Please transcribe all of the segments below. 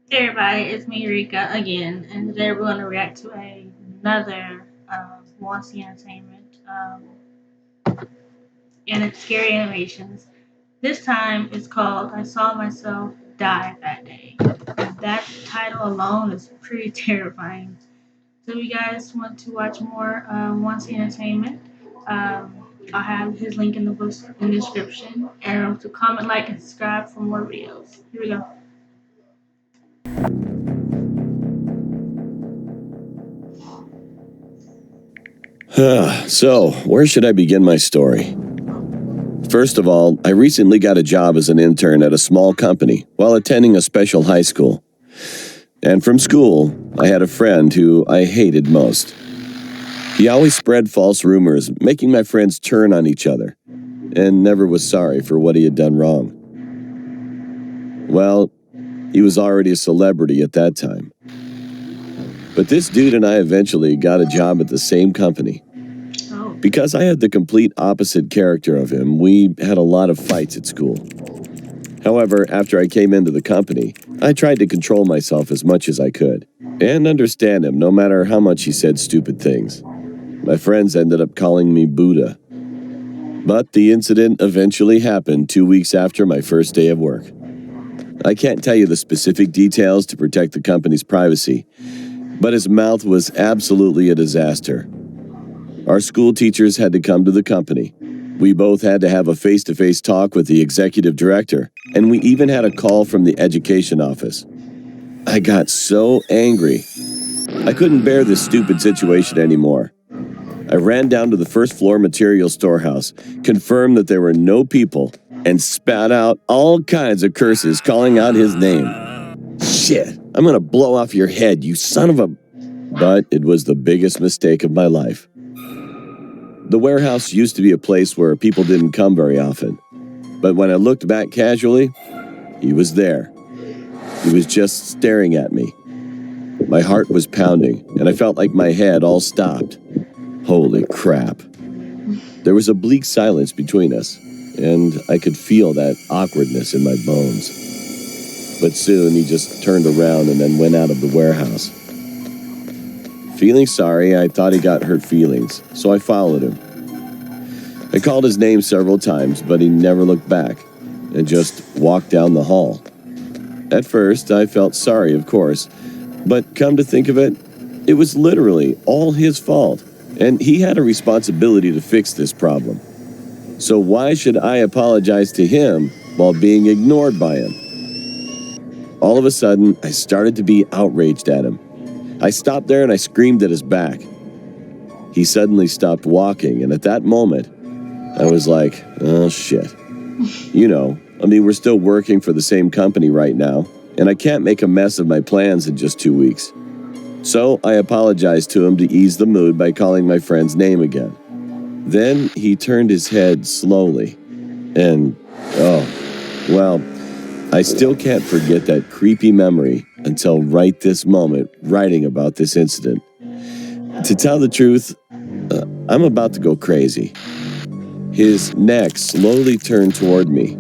Hey everybody, it's me Rika again, and today we're going to react to another Wansee Entertainment and its scary animations. This time it's called I Saw Myself Die That Day. That title alone is pretty terrifying. So if you guys want to watch more Wansee Entertainment, I'll have his link in the book in the description, and to comment, like, and subscribe for more videos. Here we go. So, where should I begin my story? First of all, I recently got a job as an intern at a small company while attending a special high school. And from school, I had a friend who I hated most. He always spread false rumors, making my friends turn on each other, and never was sorry for what he had done wrong. Well, he was already a celebrity at that time. But this dude and I eventually got a job at the same company. Because I had the complete opposite character of him, we had a lot of fights at school. However, after I came into the company, I tried to control myself as much as I could, and understand him no matter how much he said stupid things. My friends ended up calling me Buddha. But the incident eventually happened 2 weeks after my first day of work. I can't tell you the specific details to protect the company's privacy, but his mouth was absolutely a disaster. Our school teachers had to come to the company. We both had to have a face-to-face talk with the executive director, and we even had a call from the education office. I got so angry. I couldn't bear this stupid situation anymore. I ran down to the first floor material storehouse, confirmed that there were no people, and spat out all kinds of curses calling out his name. Shit, I'm gonna blow off your head, you son of a... But it was the biggest mistake of my life. The warehouse used to be a place where people didn't come very often. But when I looked back casually, he was there. He was just staring at me. My heart was pounding, and I felt like my head all stopped. Holy crap. There was a bleak silence between us, and I could feel that awkwardness in my bones. But soon he just turned around and then went out of the warehouse. Feeling sorry, I thought he got hurt feelings, so I followed him. I called his name several times, but he never looked back, and just walked down the hall. At first, I felt sorry, of course, but come to think of it, it was literally all his fault, and he had a responsibility to fix this problem. So why should I apologize to him while being ignored by him? All of a sudden, I started to be outraged at him. I stopped there and I screamed at his back. He suddenly stopped walking, and at that moment, I was like, oh shit. We're still working for the same company right now, and I can't make a mess of my plans in just 2 weeks. So I apologized to him to ease the mood by calling my friend's name again. Then he turned his head slowly, and, I still can't forget that creepy memory until right this moment, writing about this incident. To tell the truth, I'm about to go crazy. His neck slowly turned toward me.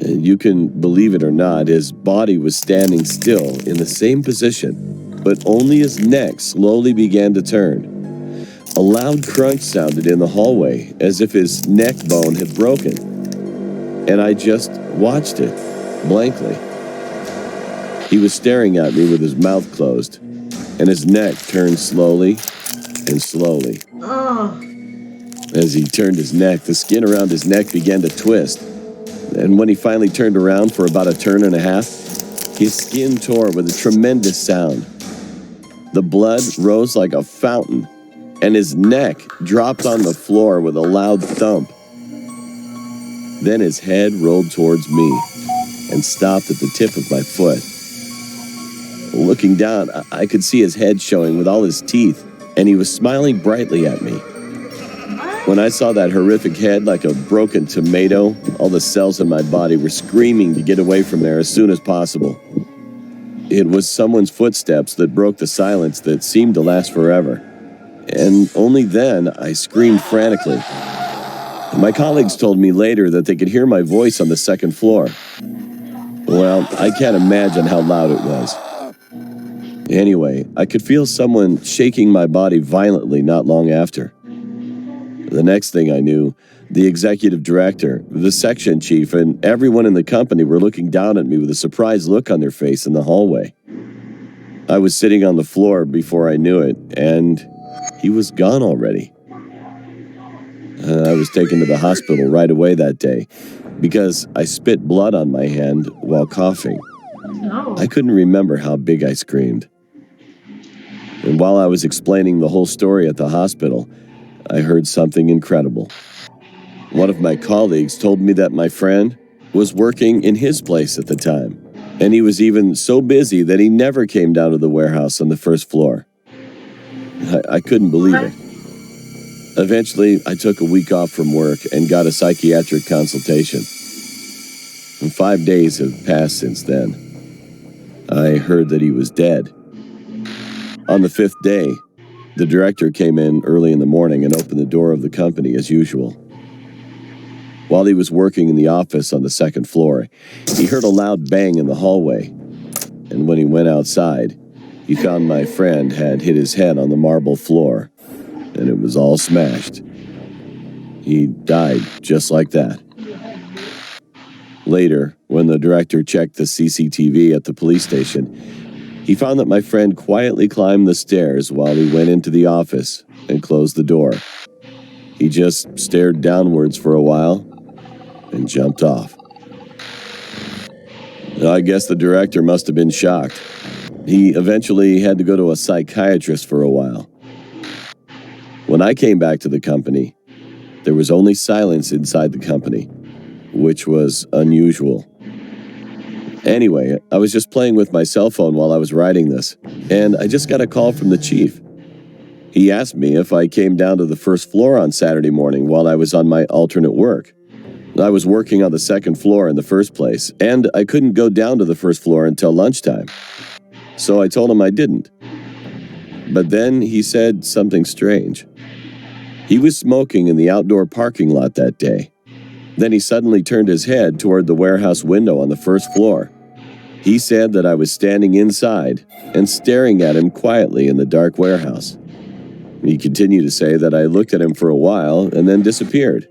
And you can believe it or not, his body was standing still in the same position, but only his neck slowly began to turn. A loud crunch sounded in the hallway, as if his neck bone had broken. And I just watched it, blankly. He was staring at me with his mouth closed, and his neck turned slowly and slowly. As he turned his neck, the skin around his neck began to twist. And when he finally turned around for about a turn and a half, his skin tore with a tremendous sound. The blood rose like a fountain, and his neck dropped on the floor with a loud thump. Then his head rolled towards me and stopped at the tip of my foot. Looking down, I could see his head showing with all his teeth, and he was smiling brightly at me. When I saw that horrific head like a broken tomato, all the cells in my body were screaming to get away from there as soon as possible. It was someone's footsteps that broke the silence that seemed to last forever. And only then I screamed frantically. My colleagues told me later that they could hear my voice on the second floor. Well, I can't imagine how loud it was. Anyway, I could feel someone shaking my body violently not long after. The next thing I knew, the executive director, the section chief, and everyone in the company were looking down at me with a surprised look on their face in the hallway. I was sitting on the floor before I knew it, and he was gone already. I was taken to the hospital right away that day because I spit blood on my hand while coughing. I couldn't remember how big I screamed. And while I was explaining the whole story at the hospital, I heard something incredible. One of my colleagues told me that my friend was working in his place at the time, and he was even so busy that he never came down to the warehouse on the first floor. I couldn't believe it. Eventually, I took a week off from work and got a psychiatric consultation. And 5 days have passed since then. I heard that he was dead. On the 5th day, the director came in early in the morning and opened the door of the company as usual. While he was working in the office on the second floor, he heard a loud bang in the hallway. And when he went outside, he found my friend had hit his head on the marble floor, and it was all smashed. He died just like that. Later, when the director checked the CCTV at the police station, he found that my friend quietly climbed the stairs while he went into the office and closed the door. He just stared downwards for a while and jumped off. I guess the director must have been shocked. He eventually had to go to a psychiatrist for a while. When I came back to the company, there was only silence inside the company, which was unusual. Anyway, I was just playing with my cell phone while I was writing this, and I just got a call from the chief. He asked me if I came down to the first floor on Saturday morning while I was on my alternate work. I was working on the second floor in the first place, and I couldn't go down to the first floor until lunchtime. So I told him I didn't. But then he said something strange. He was smoking in the outdoor parking lot that day. Then he suddenly turned his head toward the warehouse window on the first floor. He said that I was standing inside and staring at him quietly in the dark warehouse. He continued to say that I looked at him for a while and then disappeared.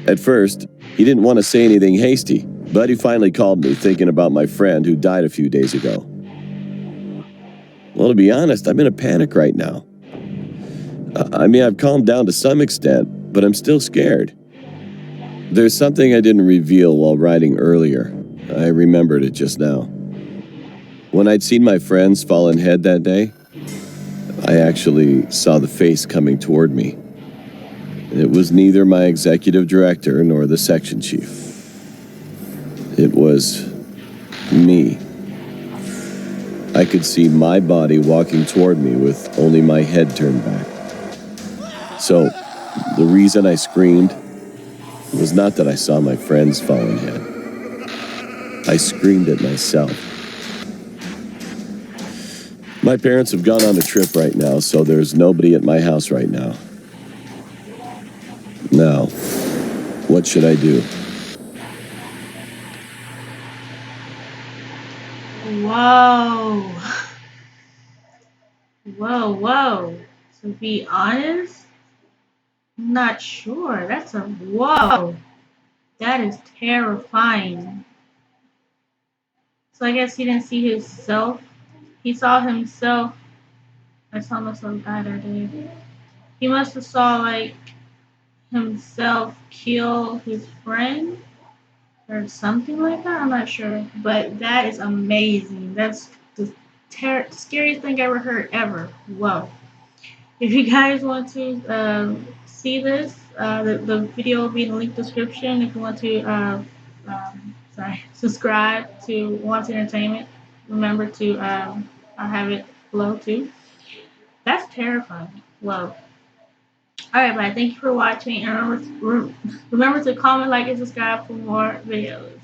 At first, he didn't want to say anything hasty, but he finally called me thinking about my friend who died a few days ago. Well, to be honest, I'm in a panic right now. I've calmed down to some extent, but I'm still scared. There's something I didn't reveal while writing earlier. I remembered it just now. When I'd seen my friend's fallen head that day, I actually saw the face coming toward me. It was neither my executive director nor the section chief. It was me. I could see my body walking toward me with only my head turned back. So, the reason I screamed was not that I saw my friend's fallen head. I screamed at myself. My parents have gone on a trip right now, so there's nobody at my house right now. Now, what should I do? Whoa. Whoa. To be honest, I'm not sure. That's a whoa. That is terrifying. So I guess he didn't see himself. He saw himself. I saw myself die that day. He must have saw like himself kill his friend or something like that. I'm not sure, but that is amazing. That's the scariest thing I ever heard ever. Whoa! If you guys want to see this, the video will be in the link description. If you want to, subscribe to Wansee Entertainment, remember to I have it below too. That's terrifying. Whoa. Alright, bye. Thank you for watching. And remember to comment, like, and subscribe for more videos.